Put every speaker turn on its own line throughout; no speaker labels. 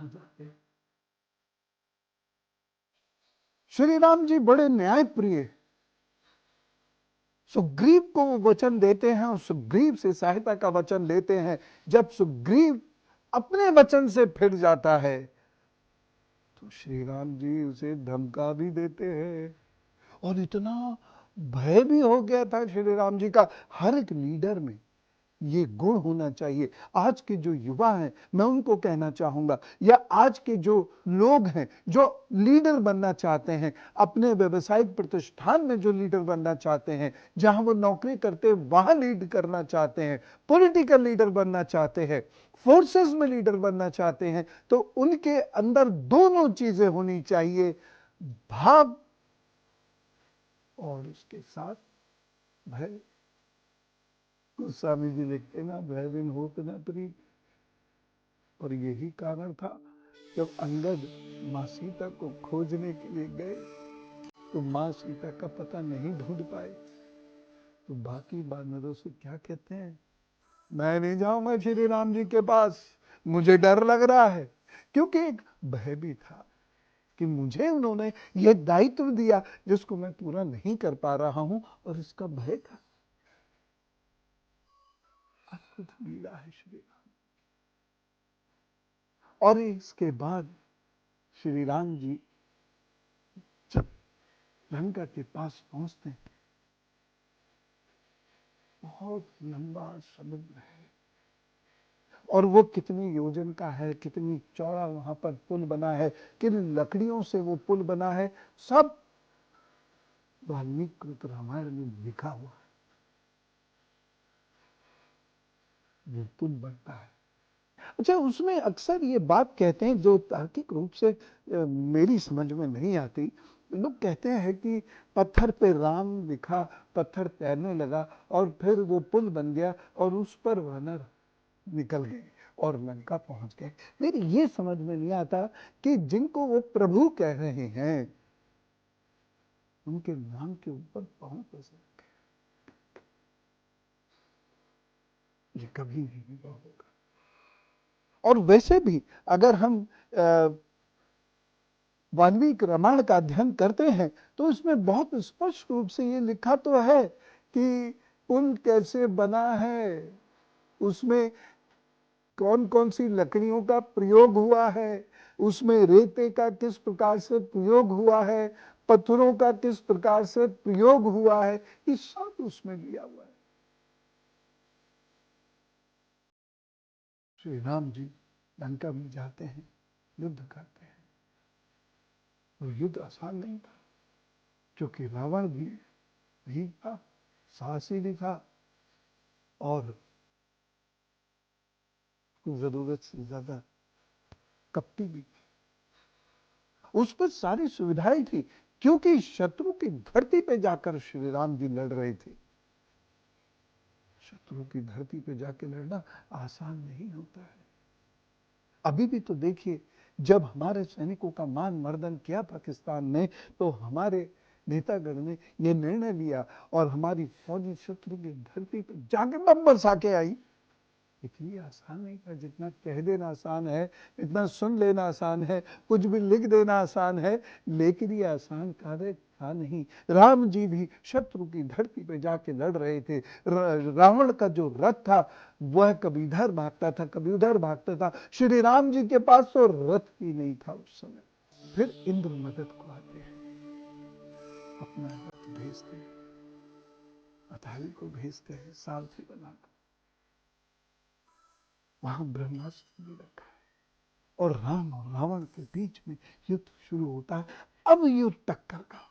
हो जाते हैं। श्री राम जी बड़े न्याय प्रिय, सुग्रीव को वो वचन देते हैं और सुग्रीव से सहायता का वचन लेते हैं। जब सुग्रीव अपने वचन से फिर जाता है तो श्री राम जी उसे धमका भी देते हैं। और इतना भय भी हो गया था श्री राम जी का। हर एक लीडर में ये गुण होना चाहिए। आज के जो युवा हैं मैं उनको कहना चाहूंगा, या आज के जो लोग हैं जो लीडर बनना चाहते हैं, अपने व्यवसायिक प्रतिष्ठान में जो लीडर बनना चाहते हैं, जहां वो नौकरी करते हैं वहां लीड करना चाहते हैं, पॉलिटिकल लीडर बनना चाहते हैं, फोर्सेस में लीडर बनना चाहते हैं, तो उनके अंदर दोनों चीजें होनी चाहिए, भाव और उसके साथ भय। गोस्वामी जी लिखते ना, भय बिन होत न प्रीत। और यही कारण था जब अंगद माँ सीता को खोजने के लिए गए तो माँ सीता का पता नहीं ढूंढ पाए, तो बाकी वानरों से क्या कहते हैं, मैं नहीं जाऊंगा श्री राम जी के पास, मुझे डर लग रहा है। क्योंकि एक भय भी था कि मुझे उन्होंने यह दायित्व दिया जिसको मैं पूरा नहीं कर पा रहा हूं, और इसका भय था। अद्भुत लीला है श्री राम। और इसके बाद श्री राम जी जब लंका के पास पहुंचते हैं, बहुत लंबा समुद्र है, और वो कितनी योजन का है, कितनी चौड़ा वहां पर पुल बना है, किन लकड़ियों से वो पुल बना है, सब वाल्मीकि कृत रामायण में लिखा हुआ है। वो पुल बनता है। अच्छा, उसमें अक्सर ये बात कहते हैं जो तार्किक रूप से मेरी समझ में नहीं आती। लोग कहते हैं कि पत्थर पे राम लिखा, पत्थर तैरने लगा और फिर वो पुल बन गया और उस पर वानर निकल गए और लंका पहुंच गए। मेरी ये समझ में नहीं आता कि जिनको वो प्रभु कह रहे हैं उनके नाम के ऊपर पांव कैसे रखे। ये कभी नहीं होगा। और वैसे भी अगर हम वाल्मीकि रामायण का अध्ययन करते हैं तो इसमें बहुत स्पष्ट रूप से ये लिखा तो है कि पुल कैसे बना है, उसमें कौन कौन सी लकड़ियों का प्रयोग हुआ है, उसमें रेते का किस प्रकार से प्रयोग हुआ है, पत्थरों का किस प्रकार से प्रयोग हुआ है, ये सब उसमें लिया हुआ है। श्री राम जी लंका में जाते हैं, युद्ध करते हैं, और युद्ध आसान नहीं था क्योंकि रावण भी था, साहसी भी था, और जरूरत से ज्यादा कपटी भी थी। उस पर सारी सुविधाएं थी क्योंकि शत्रु की धरती पे जाकर श्री राम जी लड़ रहे थे। शत्रु की धरती पे जाके लड़ना आसान नहीं होता है। अभी भी तो देखिए, जब हमारे सैनिकों का मान मर्दन किया पाकिस्तान ने, तो हमारे नेतागण ने यह निर्णय लिया और हमारी फौजी शत्रु की धरती पर जाके बम बरसा के आई। इतनी आसान नहीं था। जितना कह देना आसान है, इतना सुन लेना आसान है, कुछ भी लिख देना आसान है, लेकिन ये आसान कार्य था नहीं। राम जी भी शत्रु की धरती पे जाके लड़ रहे थे। रावण का जो रथ था वह कभी इधर भागता था, कभी उधर भागता था। श्री राम जी के पास तो रथ भी नहीं था उस समय। फिर इंद्र मदद को आते हैं, अपना रथ भेजते हैं, अथाली को भेजते हैं सारथी बनाकर। वहां ब्रह्मास्त्र भी रखा है, और राम और रावण के बीच में युद्ध शुरू होता है। अब युद्ध टक्कर का।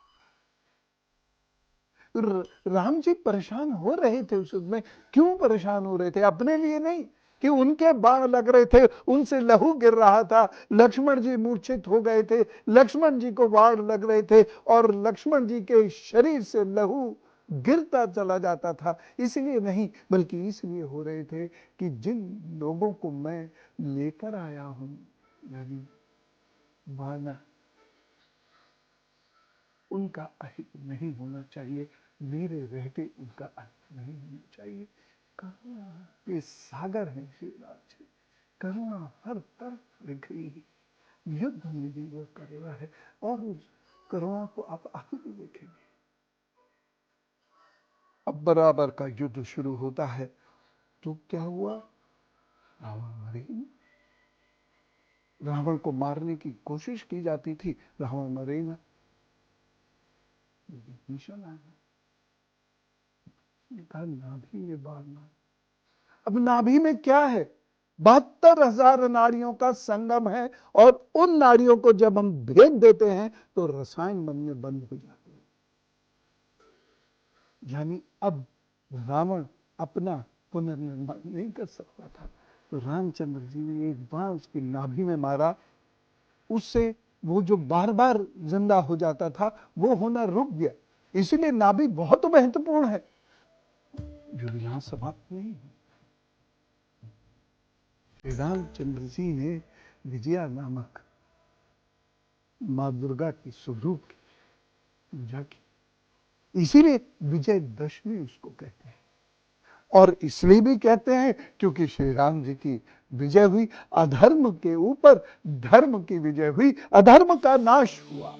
राम जी परेशान हो रहे थे उस युद्ध में। क्यों परेशान हो रहे थे? अपने लिए नहीं कि उनके बाण लग रहे थे, उनसे लहू गिर रहा था, लक्ष्मण जी मूर्छित हो गए थे, लक्ष्मण जी को बाण लग रहे थे और लक्ष्मण जी के शरीर से लहू गिरता चला जाता था। इसलिए नहीं, बल्कि इसलिए हो रहे थे कि जिन लोगों को मैं लेकर आया हूं, यानी वानर, उनका अहित नहीं होना चाहिए, मेरे रहते उनका अहित नहीं होना चाहिए। करुणा ये सागर है शिवराज, करुणा हर तरफ बिखरी है। कर रहा है और उस करुणा को आप आगे भी देखेंगे। अब बराबर का युद्ध शुरू होता है तो क्या हुआ, रावण मरे ही नहीं। रावण को मारने की कोशिश की जाती थी, रावण मरे ही ना, भीषण आया, नाभि में बाढ़ना। अब नाभि में क्या है, 72,000 नारियों का संगम है और उन नारियों को जब हम भेद देते हैं तो रसायन बनने बंद हो जाते हैं। यानी अब रावण अपना पुनर्निर्माण नहीं कर सकता था, तो रामचंद्र जी ने एक बार उसकी नाभि में मारा, उससे वो जो बार बार जिंदा हो जाता था वो होना रुक गया। इसीलिए नाभि बहुत महत्वपूर्ण है, जो यहां समाप्त नहीं है। श्री रामचंद्र जी ने विजया नामक मां दुर्गा की स्वरूप की पूजा की, इसीलिए विजयदशमी उसको कहते हैं। और इसलिए भी कहते हैं क्योंकि श्री राम जी की विजय हुई, अधर्म के ऊपर धर्म की विजय हुई, अधर्म का नाश हुआ।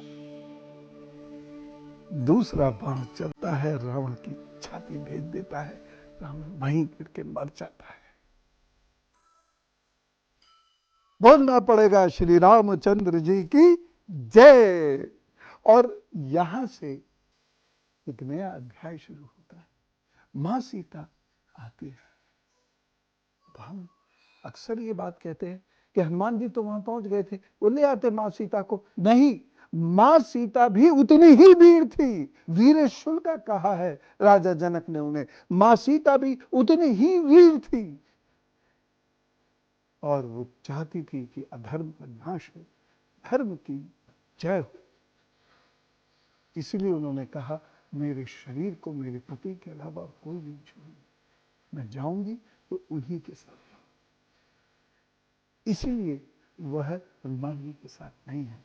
दूसरा बाण चलता है, रावण की छाती भेद देता है, रावण वहीं गिर के मर जाता है। बोलना पड़ेगा श्री रामचंद्र जी की जय। और यहां से एक नया अध्याय शुरू होता है। मां सीता आती है। तो हम अक्सर ये बात कहते हैं कि हनुमान जी तो वहां पहुंच गए थे, वो ले आते मां सीता को। नहीं, मां सीता भी उतनी ही वीर थी। वीर शुल का कहा है राजा जनक ने उन्हें, मां सीता भी उतनी ही वीर थी और वो चाहती थी कि अधर्म का नाश हो, धर्म की जय हो। इसलिए उन्होंने कहा, मेरे शरीर को मेरे पति के अलावा कोई नहीं छूएगा, मैं जाऊंगी तो उन्हीं के साथ जाऊंगी। इसीलिए वह हनुमान जी के साथ नहीं है।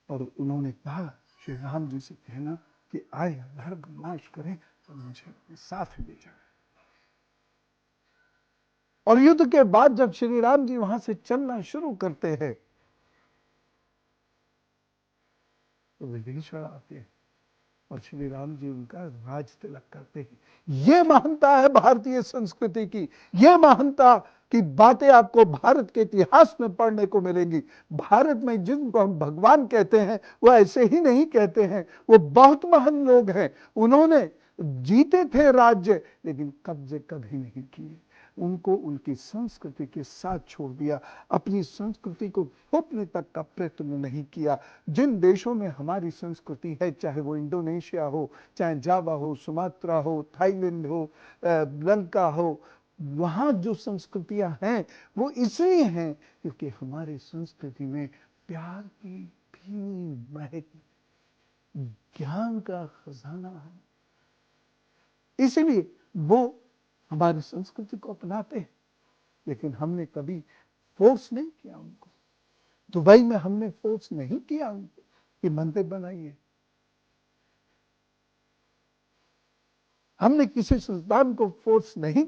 और उन्होंने कहा, श्री राम जी से कहना कि आए अधर्म का नाश करें तो मुझे अपने साथ ले जाए। और युद्ध के बाद जब श्री राम जी वहां से चलना शुरू करते हैं तो विभीषण आते हैं और श्री राम जी उनका राज तिलक करते हैं। ये महानता है भारतीय संस्कृति की, ये महानता की बातें आपको भारत के इतिहास में पढ़ने को मिलेंगी। भारत में जिनको हम भगवान कहते हैं वो ऐसे ही नहीं कहते हैं, वो बहुत महान लोग हैं। उन्होंने जीते थे राज्य लेकिन कब्जे कभी नहीं किए, उनको उनकी संस्कृति के साथ छोड़ दिया, अपनी संस्कृति को थोपने तक का प्रयत्न नहीं किया। जिन देशों में हमारी संस्कृति है, चाहे वो इंडोनेशिया हो, चाहे जावा हो, सुमात्रा हो, थाईलैंड हो, लंका हो, वहां जो संस्कृतियां हैं वो इसलिए हैं क्योंकि हमारी संस्कृति में प्यार की भी महक, ज्ञान का खजाना है। इसलिए वो हमारी संस्कृति को अपनाते हैं, लेकिन हमने कभी फोर्स नहीं किया उनको। दुबई में हमने फोर्स नहीं किया उनको कि मंदिर बनाइए। हमने किसी सुल्तान को फोर्स नहीं